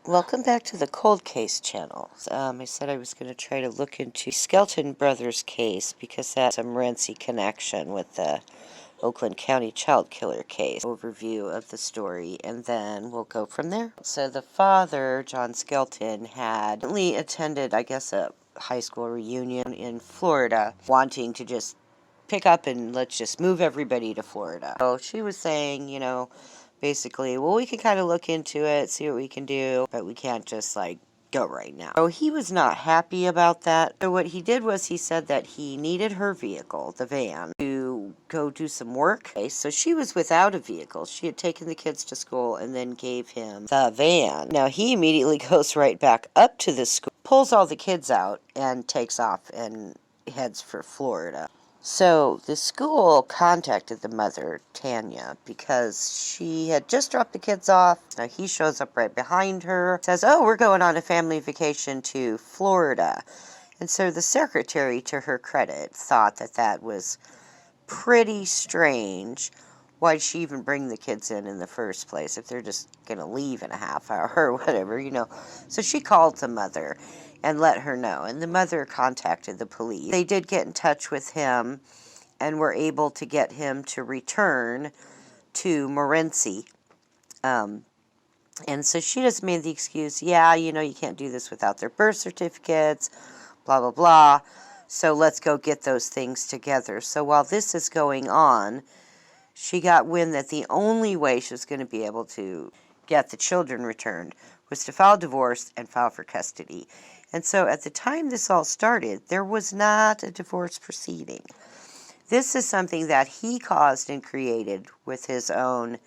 Welcome back to the Cold Case channel. I said I was going to try to look into Skelton brothers case because that's some Renzi connection with the Oakland County child killer case. Overview of the story, and then we'll go from there. So the father, John Skelton, had recently attended, I guess, a high school reunion in Florida, wanting to just pick up and let's just move everybody to Florida. So she was saying, basically, well, we can kind of look into it, see what we can do, but we can't just go right now. So he was not happy about that. So what he did was he said that he needed her vehicle, the van, to go do some work. Okay, so she was without a vehicle. She had taken the kids to school and then gave him the van. Now he immediately goes right back up to the school, pulls all the kids out, and takes off and heads for Florida. So the school contacted the mother, Tanya, because she had just dropped the kids off. Now he shows up right behind her, says, "Oh, we're going on a family vacation to Florida." And so the secretary, to her credit, thought that that was pretty strange. Why'd she even bring the kids in the first place if they're just going to leave in a half hour or whatever. So she called the mother and let her know. And the mother contacted the police. They did get in touch with him and were able to get him to return to Morenci. And so she just made the excuse, yeah, you can't do this without their birth certificates, blah, blah, blah. So let's go get those things together. So while this is going on, she got wind that the only way she was going to be able to get the children returned was to file divorce and file for custody. And so at the time this all started, there was not a divorce proceeding. This is something that he caused and created with his own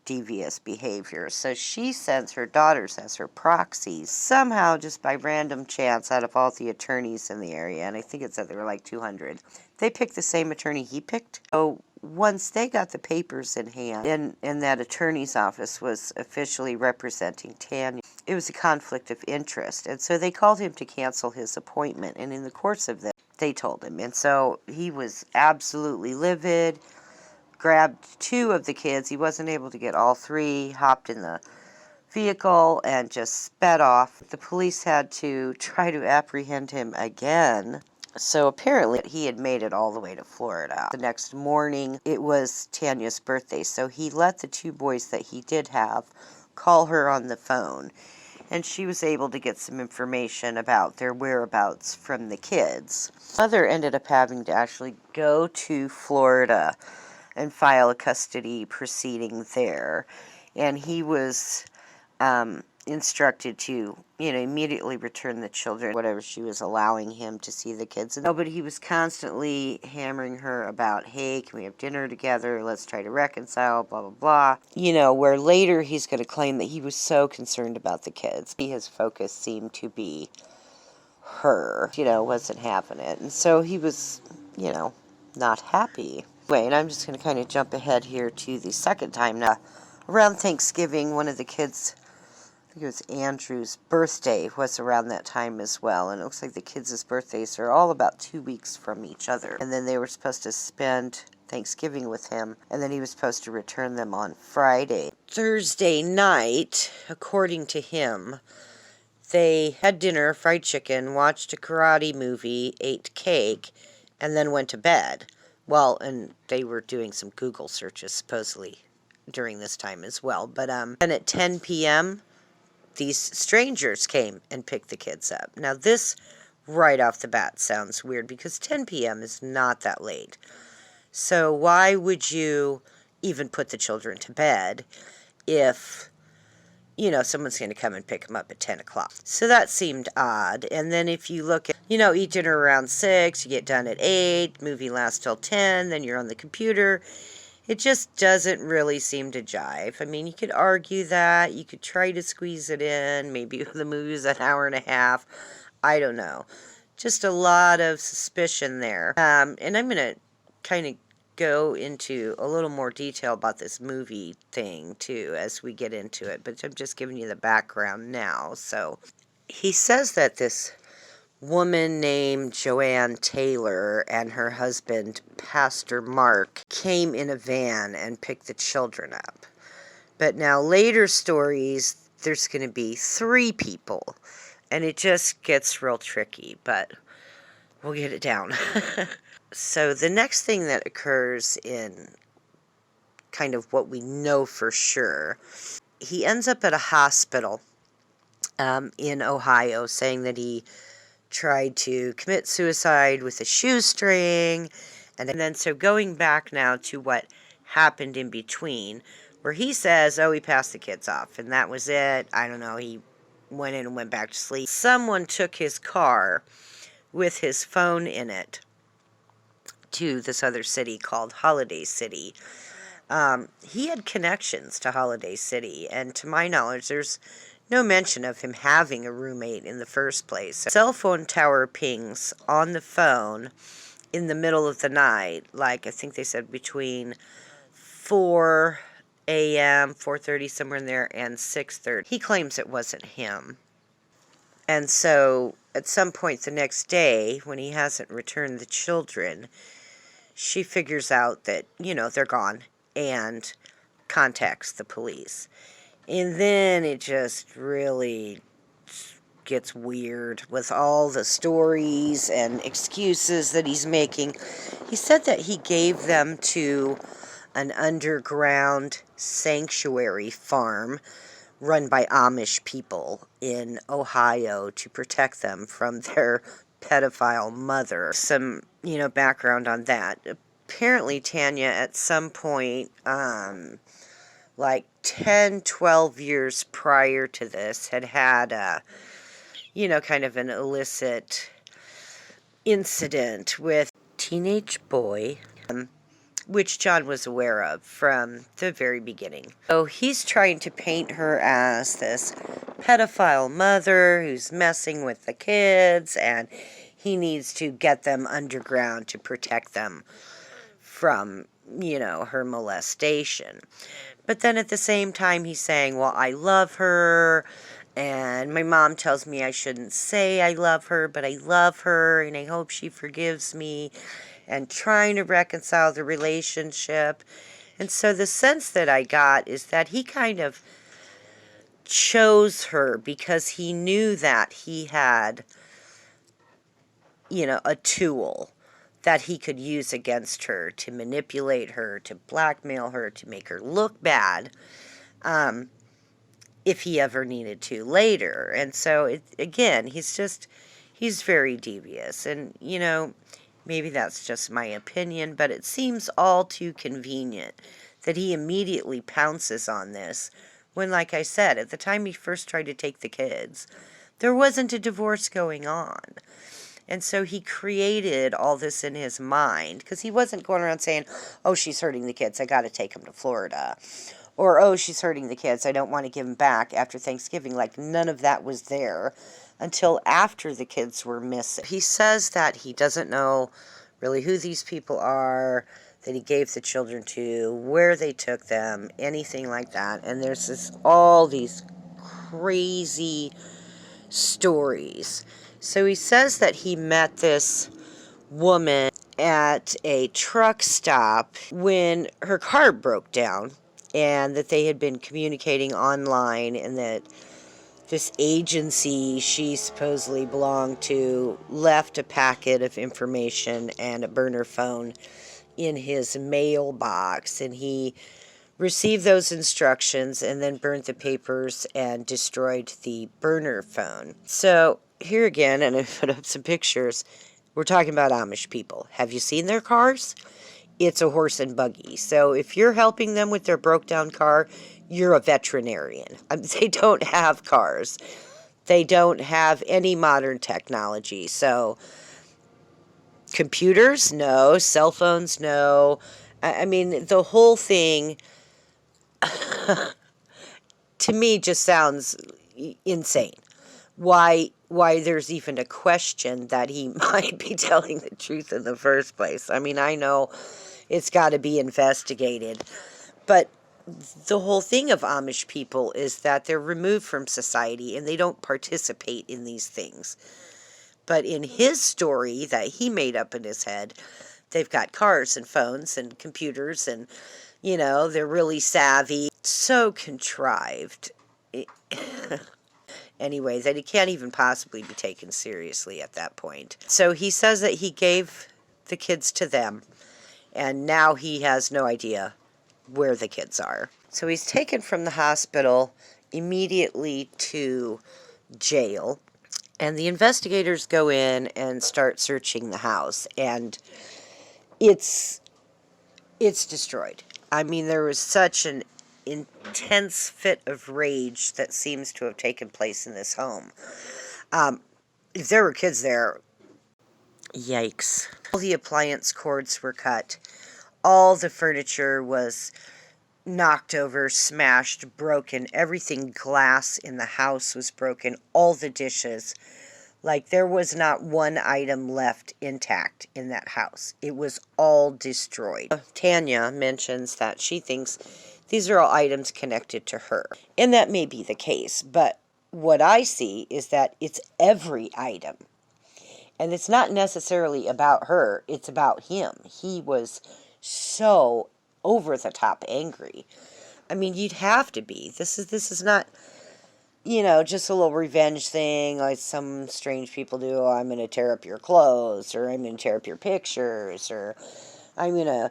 devious behavior. So she sends her daughters as her proxies, somehow just by random chance out of all the attorneys in the area, and I think it said there were like 200. They picked the same attorney he picked. So once they got the papers in hand, and that attorney's office was officially representing Tanya, it was a conflict of interest. And so they called him to cancel his appointment, and in the course of that, they told him. And so he was absolutely livid, grabbed two of the kids. He wasn't able to get all three, hopped in the vehicle, and just sped off. The police had to try to apprehend him again. So apparently he had made it all the way to Florida. The next morning, it was Tanya's birthday, so he let the two boys that he did have call her on the phone. And she was able to get some information about their whereabouts from the kids. Mother ended up having to actually go to Florida and file a custody proceeding there. And he was instructed to, immediately return the children, whatever she was allowing him to see the kids. But he was constantly hammering her about, hey, can we have dinner together? Let's try to reconcile, blah, blah, blah. Where later he's going to claim that he was so concerned about the kids. His focus seemed to be her, wasn't having it. And so he was, not happy. Anyway, and I'm just going to kind of jump ahead here to the second time now. Around Thanksgiving, one of the kids, I think it was Andrew's birthday, was around that time as well. And it looks like the kids' birthdays are all about 2 weeks from each other. And then they were supposed to spend Thanksgiving with him, and then he was supposed to return them on Friday. Thursday night, according to him, they had dinner, fried chicken, watched a karate movie, ate cake, and then went to bed. Well, and they were doing some Google searches, supposedly, during this time as well. But then at 10 p.m., these strangers came and picked the kids up. Now, this, right off the bat, sounds weird, because 10 p.m. is not that late. So why would you even put the children to bed if someone's going to come and pick them up at 10 o'clock. So that seemed odd. And then if you look at, eat dinner around 6, you get done at 8, movie lasts till 10, then you're on the computer. It just doesn't really seem to jive. I mean, you could argue that. You could try to squeeze it in. Maybe the movie's an hour and a half. I don't know. Just a lot of suspicion there. And I'm going to kind of go into a little more detail about this movie thing too as we get into it, but I'm just giving you the background now. So he says that this woman named Joanne Taylor and her husband Pastor Mark came in a van and picked the children up. But now later stories there's going to be 3 people. And it just gets real tricky, but we'll get it down. So the next thing that occurs in kind of what we know for sure, he ends up at a hospital in Ohio, saying that he tried to commit suicide with a shoestring. And then so going back now to what happened in between, where he says, oh, he passed the kids off, and that was it. I don't know, he went in and went back to sleep. Someone took his car with his phone in it to this other city called Holiday City. He had connections to Holiday City, and to my knowledge, there's no mention of him having a roommate in the first place. Cell phone tower pings on the phone in the middle of the night, like I think they said between 4 a.m., 4:30, somewhere in there, and 6:30. He claims it wasn't him. And so at some point the next day, when he hasn't returned the children, she figures out that, they're gone and contacts the police. And then it just really gets weird with all the stories and excuses that he's making. He said that he gave them to an underground sanctuary farm run by Amish people in Ohio to protect them from their pedophile mother. Some, background on that. Apparently, Tanya, at some point, like 10, 12 years prior to this, had a, kind of an illicit incident with a teenage boy, which John was aware of from the very beginning. So he's trying to paint her as this pedophile mother who's messing with the kids, and he needs to get them underground to protect them from, her molestation. But then at the same time, he's saying, well, I love her, and my mom tells me I shouldn't say I love her, but I love her, and I hope she forgives me, and trying to reconcile the relationship. And so the sense that I got is that he kind of chose her because he knew that he had, a tool that he could use against her to manipulate her, to blackmail her, to make her look bad, if he ever needed to later. And so, again, he's very devious. And, maybe that's just my opinion, but it seems all too convenient that he immediately pounces on this when, like I said, at the time he first tried to take the kids, there wasn't a divorce going on. And so he created all this in his mind, because he wasn't going around saying, oh, she's hurting the kids, I got to take them to Florida. Or, oh, she's hurting the kids, I don't want to give them back after Thanksgiving. Like, none of that was there until after the kids were missing. He says that he doesn't know really who these people are, that he gave the children to, where they took them, anything like that. And there's all these crazy stories. So he says that he met this woman at a truck stop when her car broke down, and that they had been communicating online, and that this agency she supposedly belonged to left a packet of information and a burner phone in his mailbox, and he received those instructions and then burned the papers and destroyed the burner phone. So here again, and I put up some pictures, we're talking about Amish people. Have you seen their cars? It's a horse and buggy. So if you're helping them with their broke down car, you're a veterinarian. They don't have cars. They don't have any modern technology. So computers, no. Cell phones, no. I mean, the whole thing to me just sounds insane. Why there's even a question that he might be telling the truth in the first place. I mean, I know it's got to be investigated, but the whole thing of Amish people is that they're removed from society and they don't participate in these things. But in his story that he made up in his head, they've got cars and phones and computers, and, they're really savvy. So contrived. anyway, that he can't even possibly be taken seriously at that point. So he says that he gave the kids to them, and now he has no idea where the kids are. So he's taken from the hospital immediately to jail, and the investigators go in and start searching the house, and it's destroyed. I mean, there was such an intense fit of rage that seems to have taken place in this home. If there were kids there, yikes. All the appliance cords were cut. All the furniture was knocked over, smashed, broken. Everything glass in the house was broken. All the dishes. Like, there was not one item left intact in that house. It was all destroyed. Tanya mentions that she thinks these are all items connected to her. And that may be the case, but what I see is that it's every item. And it's not necessarily about her, it's about him. He was so over the top angry. I mean, you'd have to be. This is not, just a little revenge thing like some strange people do. Oh, I'm going to tear up your clothes, or I'm going to tear up your pictures, or I'm going to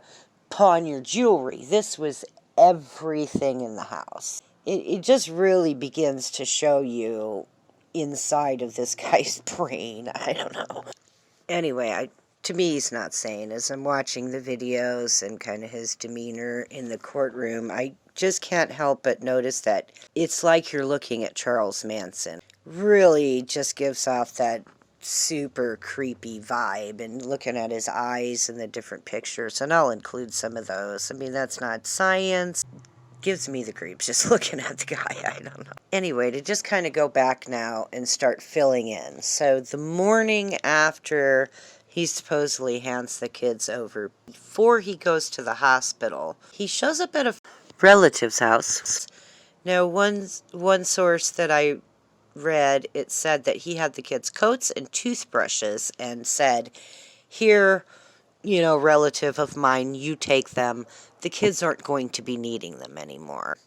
pawn your jewelry. This was everything in the house. It just really begins to show you inside of this guy's brain. I don't know. Anyway, to me, he's not sane. As I'm watching the videos and kind of his demeanor in the courtroom, I just can't help but notice that it's like you're looking at Charles Manson. Really just gives off that super creepy vibe, and looking at his eyes and the different pictures, and I'll include some of those. I mean, that's not science. Gives me the creeps just looking at the guy. I don't know. Anyway, to just kind of go back now and start filling in. So the morning after he supposedly hands the kids over, before he goes to the hospital, he shows up at a relative's house. Now, one source that I read, it said that he had the kids' coats and toothbrushes and said, here, relative of mine, you take them. The kids aren't going to be needing them anymore.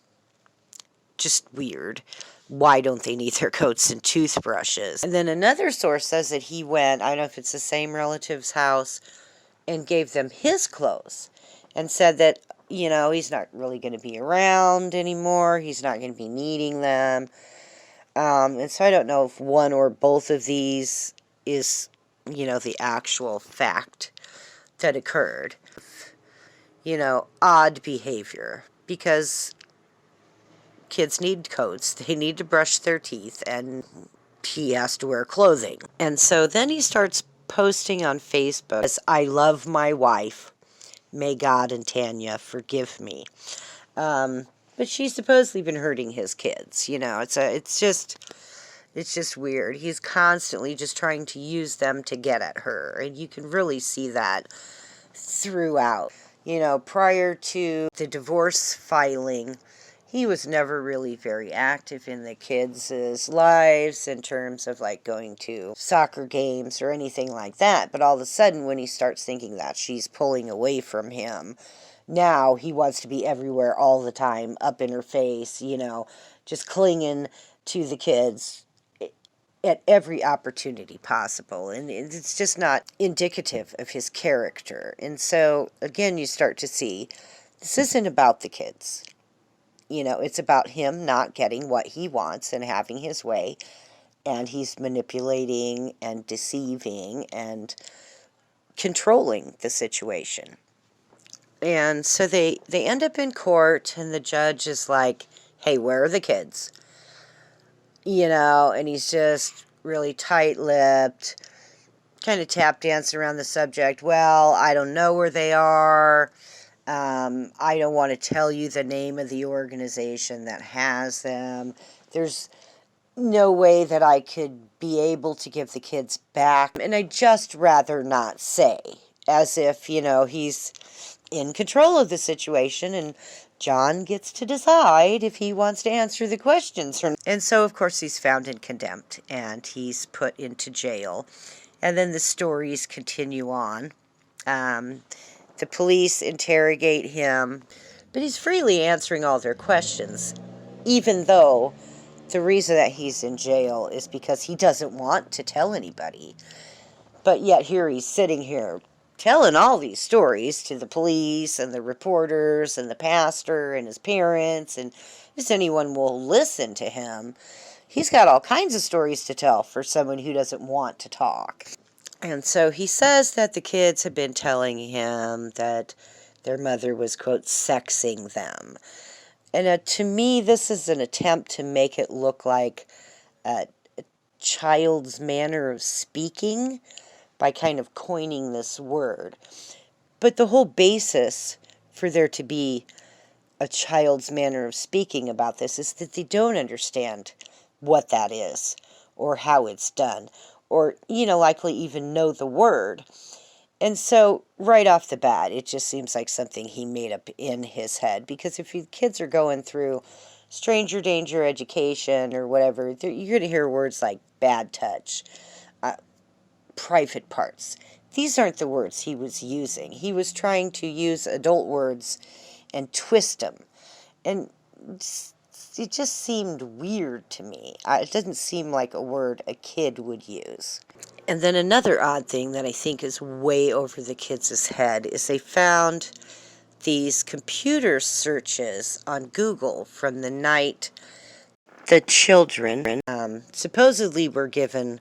Just weird. Why don't they need their coats and toothbrushes? And then another source says that he went, I don't know if it's the same relative's house, and gave them his clothes and said that, he's not really going to be around anymore. He's not going to be needing them. And so I don't know if one or both of these is, the actual fact that occurred. Odd behavior, because kids need coats, they need to brush their teeth, and he has to wear clothing. And so then he starts posting on Facebook, I love my wife, may God and Tanya forgive me. But she's supposedly been hurting his kids, it's just weird. He's constantly just trying to use them to get at her, and you can really see that throughout. Prior to the divorce filing, he was never really very active in the kids' lives in terms of like going to soccer games or anything like that. But all of a sudden, when he starts thinking that she's pulling away from him, now he wants to be everywhere all the time, up in her face, just clinging to the kids at every opportunity possible. And it's just not indicative of his character. And so, again, you start to see this isn't about the kids. It's about him not getting what he wants and having his way. And he's manipulating and deceiving and controlling the situation. And so they end up in court, and the judge is like, hey, where are the kids? And he's just really tight-lipped, kind of tap dancing around the subject. Well, I don't know where they are. I don't want to tell you the name of the organization that has them. There's no way that I could be able to give the kids back. And I'd just rather not say, as if, he's in control of the situation, and John gets to decide if he wants to answer the questions. And so, of course, he's found in contempt, and he's put into jail. And then the stories continue on. The police interrogate him, but he's freely answering all their questions, even though the reason that he's in jail is because he doesn't want to tell anybody. But yet here he's sitting here telling all these stories to the police and the reporters and the pastor and his parents, and just anyone will listen to him. He's got all kinds of stories to tell for someone who doesn't want to talk. And so he says that the kids have been telling him that their mother was, quote, sexing them. And to me, this is an attempt to make it look like a child's manner of speaking by kind of coining this word. But the whole basis for there to be a child's manner of speaking about this is that they don't understand what that is or how it's done or, likely even know the word. And so right off the bat, it just seems like something he made up in his head, because if your kids are going through stranger danger education or whatever, you're going to hear words like bad touch, private parts. These aren't the words he was using. He was trying to use adult words and twist them. And it just seemed weird to me. It doesn't seem like a word a kid would use. And then another odd thing that I think is way over the kids' head is they found these computer searches on Google from the night the children supposedly were given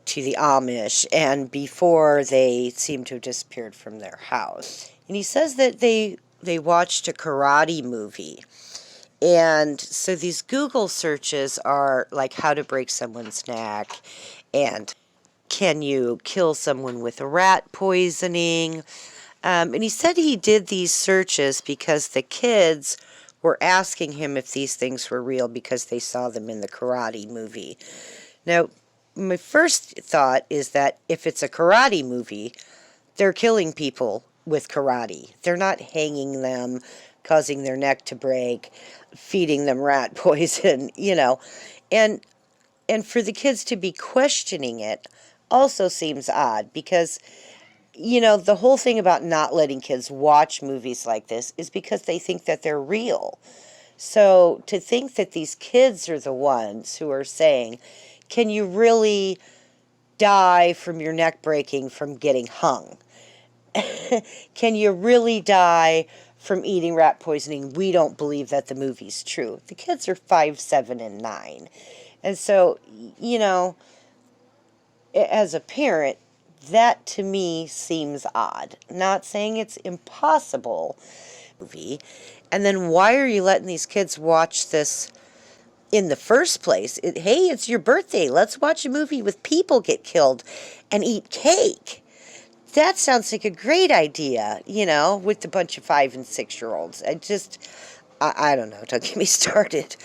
to the Amish and before they seemed to have disappeared from their house. And he says that they watched a karate movie. And so these Google searches are like how to break someone's neck and can you kill someone with rat poisoning. And he said he did these searches because the kids were asking him if these things were real because they saw them in the karate movie. Now, my first thought is that if it's a karate movie, they're killing people with karate. They're not hanging them, causing their neck to break, feeding them rat poison, And for the kids to be questioning it also seems odd because, the whole thing about not letting kids watch movies like this is because they think that they're real. So to think that these kids are the ones who are saying, can you really die from your neck breaking from getting hung? Can you really die from eating rat poisoning? We don't believe that the movie's true. The kids are 5, 7, and 9. And so, as a parent, that to me seems odd. Not saying it's impossible movie. And then why are you letting these kids watch this in the first place? Hey, it's your birthday. Let's watch a movie with people get killed and eat cake. That sounds like a great idea, with a bunch of 5 and 6-year-olds. I don't know. Don't get me started.